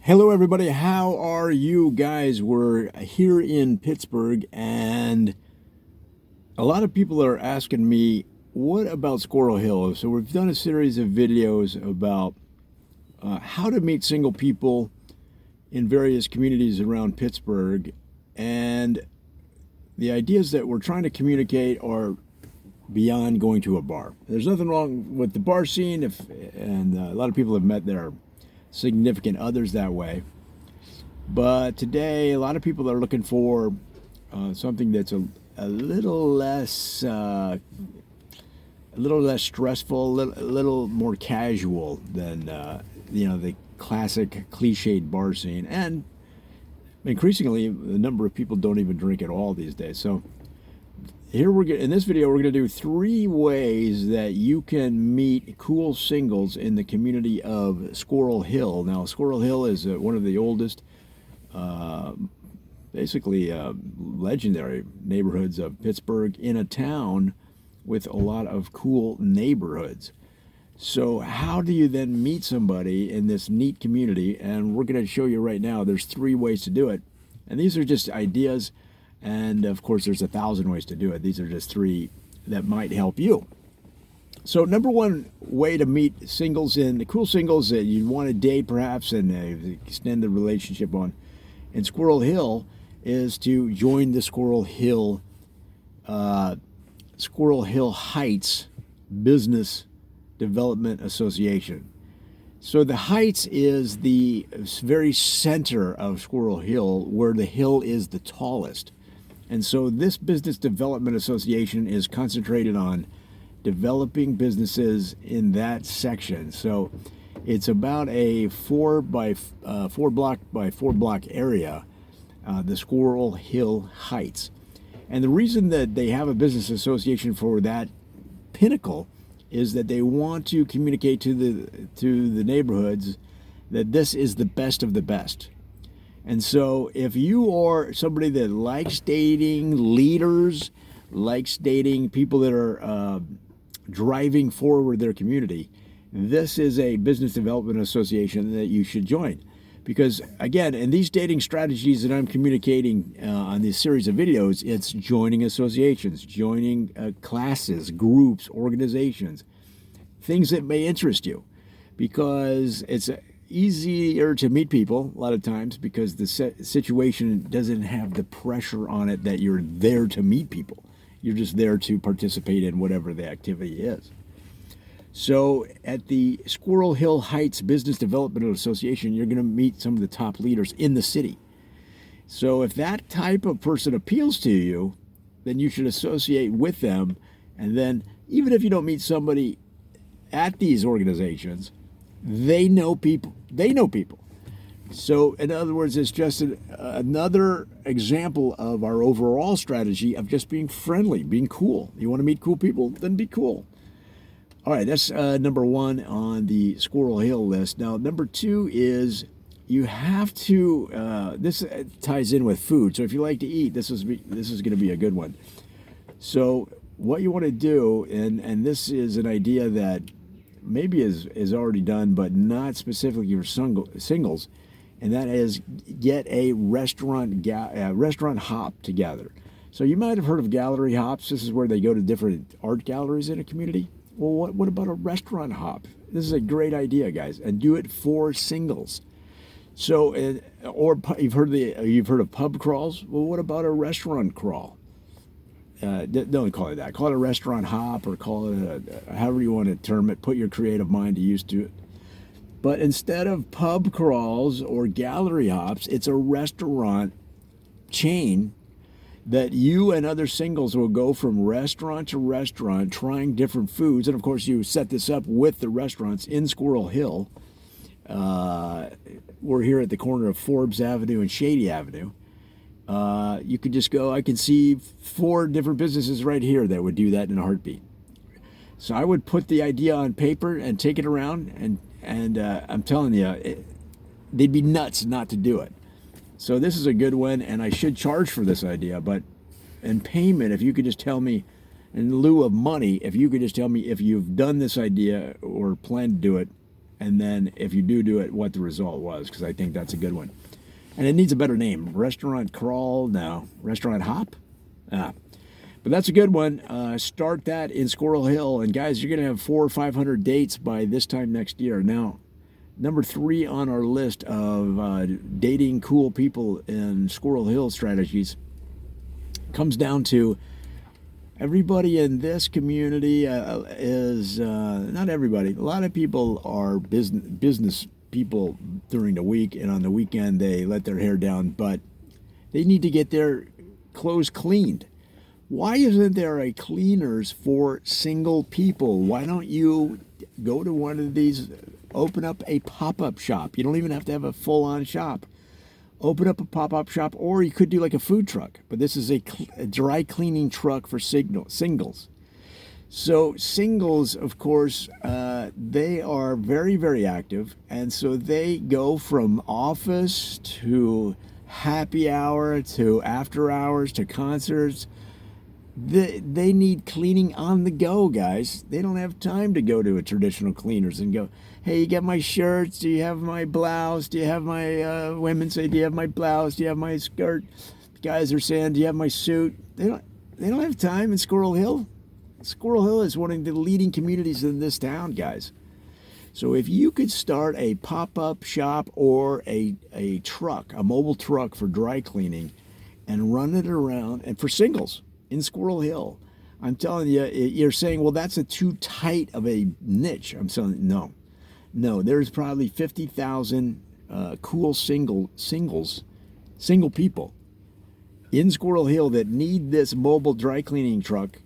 Hello, everybody. How are you guys? We're here in Pittsburgh, and a lot of people are asking me, what about Squirrel Hill? So, we've done a series of videos about how to meet single people in various communities around Pittsburgh. And the ideas that we're trying to communicate are beyond going to a bar. There's nothing wrong with the bar scene, and a lot of people have met their significant others that way. But today, a lot of people are looking for something that's a little less stressful, a little more casual than the classic cliched bar scene. And increasingly, the number of people don't even drink at all these days. So here in this video, we're going to do 3 ways that you can meet cool singles in the community of Squirrel Hill. Now, Squirrel Hill is one of the oldest, legendary neighborhoods of Pittsburgh, in a town with a lot of cool neighborhoods. So how do you then meet somebody in this neat community? And we're going to show you right now, there's 3 ways to do it. And these are just ideas. And of course, there's 1,000 ways to do it. These are just 3 that might help you. So number 1 way to meet cool singles that you want to date perhaps and extend the relationship on in Squirrel Hill is to join the Squirrel Hill Heights Business Development Association. So the Heights is the very center of Squirrel Hill, where the hill is the tallest. And so this Business Development Association is concentrated on developing businesses in that section. So it's about a 4 block by 4 block area, the Squirrel Hill Heights. And the reason that they have a business association for that pinnacle is that they want to communicate to the neighborhoods that this is the best of the best. And so if you are somebody that likes dating leaders, likes dating people that are driving forward their community, this is a business development association that you should join. Because again, in these dating strategies that I'm communicating on this series of videos, it's joining associations, joining classes, groups, organizations, things that may interest you. Because it's easier to meet people a lot of times because the situation doesn't have the pressure on it that you're there to meet people. You're just there to participate in whatever the activity is. So at the Squirrel Hill Heights Business Development Association, you're going to meet some of the top leaders in the city. So if that type of person appeals to you, then you should associate with them. And then even if you don't meet somebody at these organizations, they know people. So in other words, it's just another example of our overall strategy of just being friendly, being cool. You want to meet cool people? Then be cool. All right, that's number 1 on the Squirrel Hill list. Now, number 2 is you have to, this ties in with food. So if you like to eat, this is going to be a good one. So what you want to do, and this is an idea that maybe is already done, but not specifically for singles, and that is get a restaurant hop together. So you might have heard of gallery hops. This is where they go to different art galleries in a community. Well, what about a restaurant hop? This is a great idea, guys, and do it for singles. So, or you've heard of pub crawls. Well, what about a restaurant crawl? Don't call it that. Call it a restaurant hop, or call it however you want to term it. Put your creative mind to use to it. But instead of pub crawls or gallery hops, it's a restaurant chain that you and other singles will go from restaurant to restaurant trying different foods. And of course, you set this up with the restaurants in Squirrel Hill. We're here at the corner of Forbes Avenue and Shady Avenue. You could just go, I can see 4 different businesses right here that would do that in a heartbeat. So I would put the idea on paper and take it around, and I'm telling you, they'd be nuts not to do it. So this is a good one, and I should charge for this idea, but in payment, if you could just tell me, in lieu of money, if you could just tell me if you've done this idea or plan to do it, and then if you do it, what the result was, because I think that's a good one. And it needs a better name. Restaurant Crawl? No. Restaurant Hop? Ah. But that's a good one. Start that in Squirrel Hill. And guys, you're going to have 400 or 500 dates by this time next year. Now, number 3 on our list of dating cool people in Squirrel Hill strategies comes down to everybody in this community is, not everybody, a lot of people are business people during the week, and on the weekend they let their hair down, but they need to get their clothes cleaned. Why isn't there a cleaners for single people? Why don't you go to one of these, open up a pop-up shop? You don't even have to have a full-on shop. Open up a pop-up shop, or you could do like a food truck, but this is a dry cleaning truck for singles. So singles, of course, they are very, very active, and so they go from office to happy hour to after hours to concerts. They need cleaning on the go, guys. They don't have time to go to a traditional cleaners and go, hey, you got my shirts? Do you have my blouse? Do you have my, women say, do you have my blouse? Do you have my skirt? Guys are saying, do you have my suit? They don't have time in Squirrel Hill. Squirrel Hill is one of the leading communities in this town, guys. So if you could start a pop-up shop or a truck, a mobile truck for dry cleaning, and run it around, and for singles in Squirrel Hill, I'm telling you, you're saying, well, that's too tight of a niche. I'm saying, no. There's probably 50,000 cool single people in Squirrel Hill that need this mobile dry cleaning truck.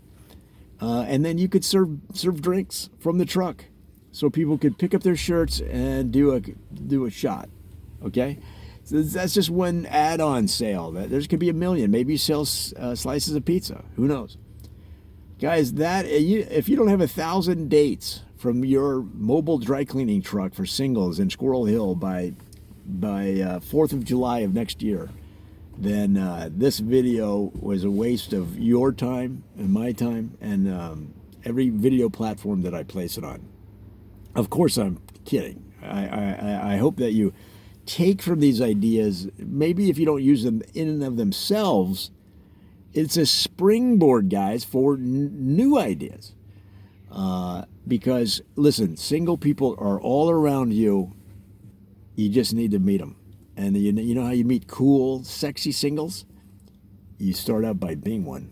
And then you could serve drinks from the truck, so people could pick up their shirts and do a shot. Okay, so that's just one add-on sale. There's could be a million. Maybe you sell slices of pizza. Who knows, guys? If you don't have 1,000 dates from your mobile dry cleaning truck for singles in Squirrel Hill by 4th of July of next year, then this video was a waste of your time and my time and every video platform that I place it on. Of course, I'm kidding. I hope that you take from these ideas, maybe if you don't use them in and of themselves, it's a springboard, guys, for new ideas. Because, listen, single people are all around you. You just need to meet them. And you know how you meet cool, sexy singles? You start out by being one.